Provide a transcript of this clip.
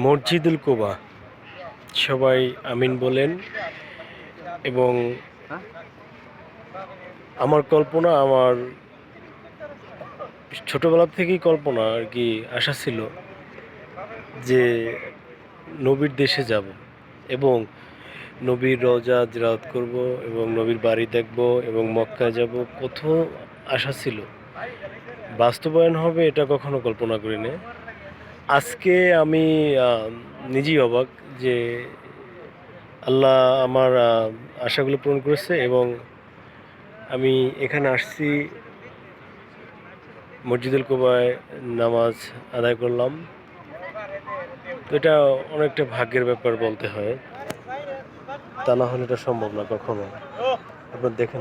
মসজিদুল কুবা, সবাই আমিন বলেন। এবং আমার কল্পনা, আমার ছোটবেলা থেকেই কল্পনা আর কি, আশা ছিল যে নবীর দেশে যাব এবং নবীর রওজা জিয়ারত করব এবং নবীর বাড়ি দেখব এবং মক্কায় যাব। কত আশা ছিল, বাস্তবায়ন হবে এটা কখনো কল্পনা করিনি। আজকে আমি নিজেই অবাক যে আল্লাহ আমার আশাগুলো পূরণ করেছে এবং আমি এখানে আসছি, মসজিদুল কুবায় নামাজ আদায় করলাম। তো এটা অনেকটা ভাগ্যের ব্যাপার বলতে হয়, তা না হলে এটা সম্ভব না কখনো। আপনারা দেখেন।